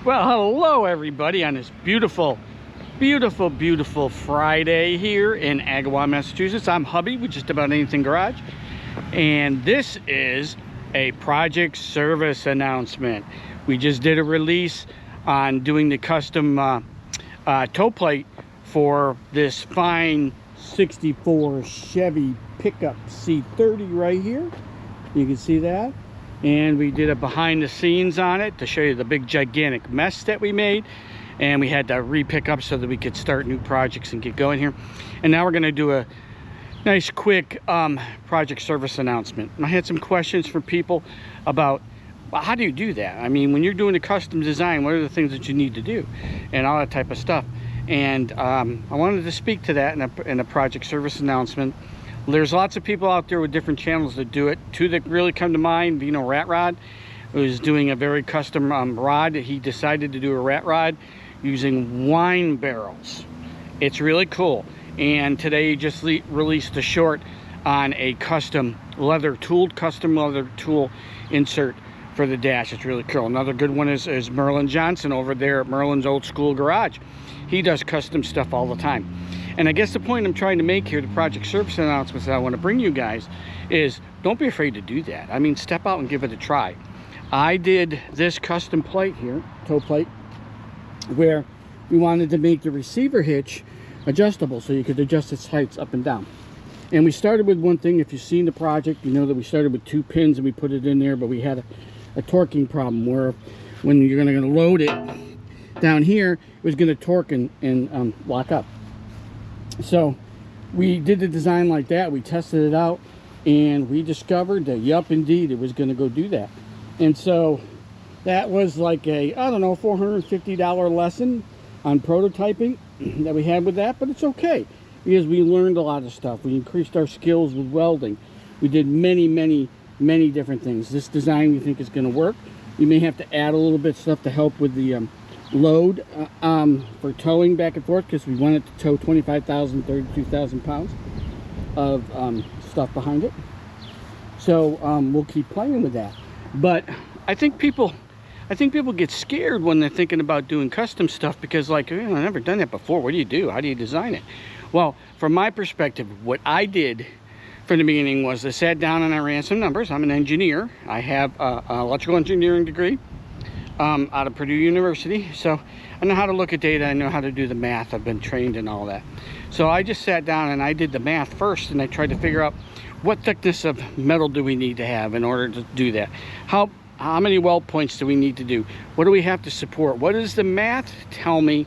Well, hello everybody on this beautiful Friday here in Agawam, Massachusetts. I'm Hubby with Just About Anything Garage, and this is a project service announcement. We just did a release on doing the custom toe plate for this fine 64 Chevy pickup C30 right here. You can see that. And we did a behind the scenes on it to show you the big gigantic mess that we made, and we had to re-pick up so that we could start new projects and get going here. And now we're going to do a nice quick project service announcement. I had some questions from people about, well, how do you do that? I mean, when you're doing a custom design, what are the things that you need to do and all that type of stuff. And I wanted to speak to that in a project service announcement. There's lots of people out there with different channels that do it. Two that really come to mind, Rat Rod, who's doing a very custom rod. He decided to do a rat rod using wine barrels. It's really cool. And today he just released a short on a custom leather tool insert for the dash. It's really cool. Another good one is Merlin Johnson over there at Merlin's Old School Garage. He does custom stuff all the time. And I guess the point I'm trying to make here, the project service announcements that I want to bring you guys, is don't be afraid to do that. I mean, step out and give it a try. I did this custom plate here, toe plate, where we wanted to make the receiver hitch adjustable so you could adjust its heights up and down. And we started with one thing. If you've seen the project, you know that we started with 2 pins and we put it in there, but we had a torquing problem where when you're going to load it down here, it was going to torque and lock up. So we did the design like that. We tested it out and we discovered that, yep, indeed, it was going to go do that. And so that was like a, I don't know, $450 lesson on prototyping that we had with that. But it's okay, because we learned a lot of stuff. We increased our skills with welding. We did many different things. This design we think is going to work. You may have to add a little bit of stuff to help with the load for towing back and forth, because we wanted to tow 25,000, 32,000 pounds of stuff behind it. So we'll keep playing with that. But I think people get scared when they're thinking about doing custom stuff, because like, I've never done that before. What do you do? How do you design it? Well, from my perspective, what I did from the beginning was I sat down and I ran some numbers. I'm an engineer. I have an electrical engineering degree out of Purdue University, so I know how to look at data. I know how to do the math. I've been trained in all that. So I just sat down and I did the math first, and I tried to figure out what thickness of metal do we need to have in order to do that. How many weld points do we need to do? What do we have to support? What does the math tell me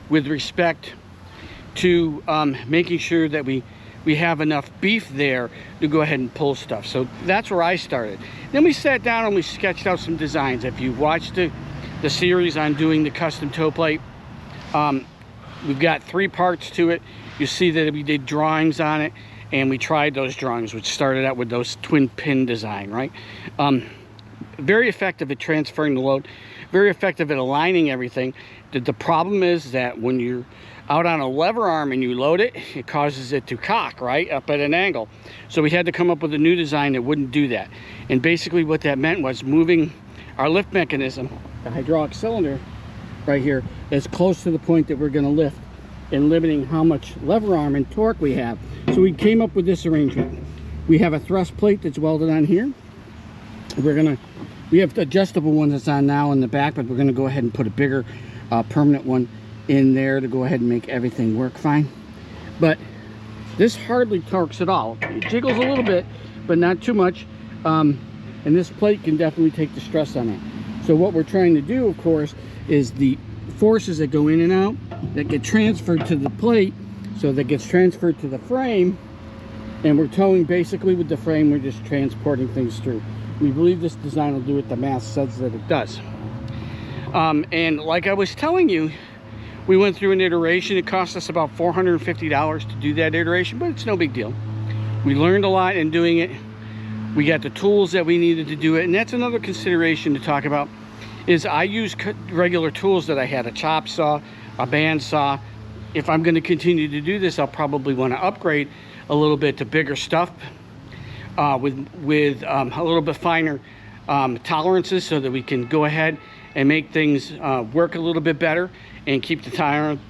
with respect to making sure that we have enough beef there to go ahead and pull stuff? So that's where I started. Then we sat down and we sketched out some designs. If you've watched the series on doing the custom toe plate, we've got 3 parts to it. You see that we did drawings on it, and we tried those drawings, which started out with those twin pin design, right? Very effective at transferring the load, very effective at aligning everything. The problem is that when you're out on a lever arm and you load it, it causes it to cock, right, up at an angle. So we had to come up with a new design that wouldn't do that. And basically what that meant was moving our lift mechanism, the hydraulic cylinder right here, as close to the point that we're going to lift, and limiting how much lever arm and torque we have. So we came up with this arrangement. We have a thrust plate that's welded on here. We have the adjustable one that's on now in the back, but we're going to go ahead and put a bigger permanent one in there to go ahead and make everything work fine. But this hardly torques at all. It jiggles a little bit, but not too much. And this plate can definitely take the stress on it. So what we're trying to do, of course, is the forces that go in and out that get transferred to the plate, so that gets transferred to the frame, and we're towing basically with the frame. We're just transporting things through. We believe this design will do what the math says that it does. And like I was telling you, we went through an iteration. It cost us about $450 to do that iteration, but it's no big deal. We learned a lot in doing it. We got the tools that we needed to do it. And that's another consideration to talk about, is I use regular tools that I had, a chop saw, a band saw. If I'm going to continue to do this, I'll probably want to upgrade a little bit to bigger stuff with a little bit finer tolerances, so that we can go ahead and make things work a little bit better and keep the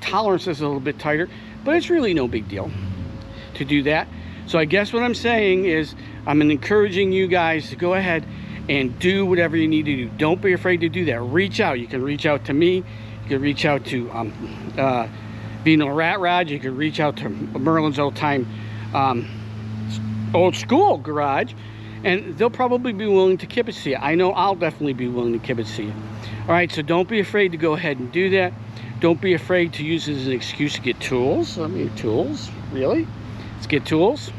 tolerances a little bit tighter. But it's really no big deal to do that. So I guess what I'm saying is I'm encouraging you guys to go ahead and do whatever you need to do. Don't be afraid to do that. Reach out. You can reach out to me. You can reach out to Vino Rat Rod. You can reach out to Merlin's old school garage, and they'll probably be willing to kibitz to you. I know I'll definitely be willing to kibitz to you. All right, so don't be afraid to go ahead and do that. Don't be afraid to use it as an excuse to get tools. I mean, tools, really? Let's get tools.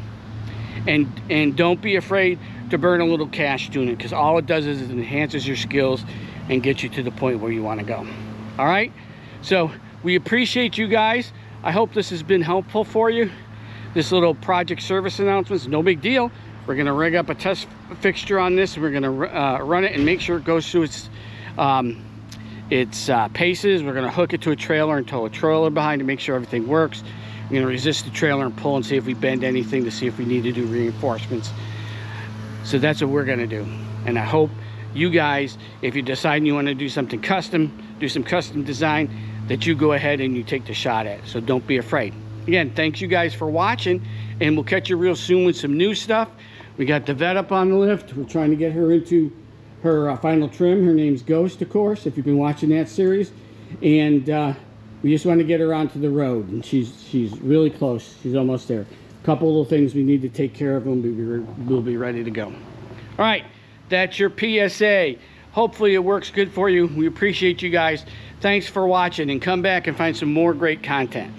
And don't be afraid to burn a little cash doing it, because all it does is it enhances your skills and gets you to the point where you want to go. All right, so we appreciate you guys. I hope this has been helpful for you. This little project service announcement is no big deal. We're going to rig up a test fixture on this. We're going to run it and make sure it goes through its paces. We're going to hook it to a trailer and tow a trailer behind to make sure everything works. We're going to resist the trailer and pull and see if we bend anything, to see if we need to do reinforcements. So that's what we're going to do. And I hope you guys, if you decide you want to do something custom, do some custom design, that you go ahead and you take the shot at it. So don't be afraid. Again, thanks you guys for watching, and we'll catch you real soon with some new stuff. We got the vet up on the lift. We're trying to get her into her final trim. Her name's Ghost, of course, if you've been watching that series. And we just want to get her onto the road, and she's really close. She's almost there. A couple little things we need to take care of, and we'll be ready to go. All right, that's your PSA. Hopefully it works good for you. We appreciate you guys. Thanks for watching, and come back and find some more great content.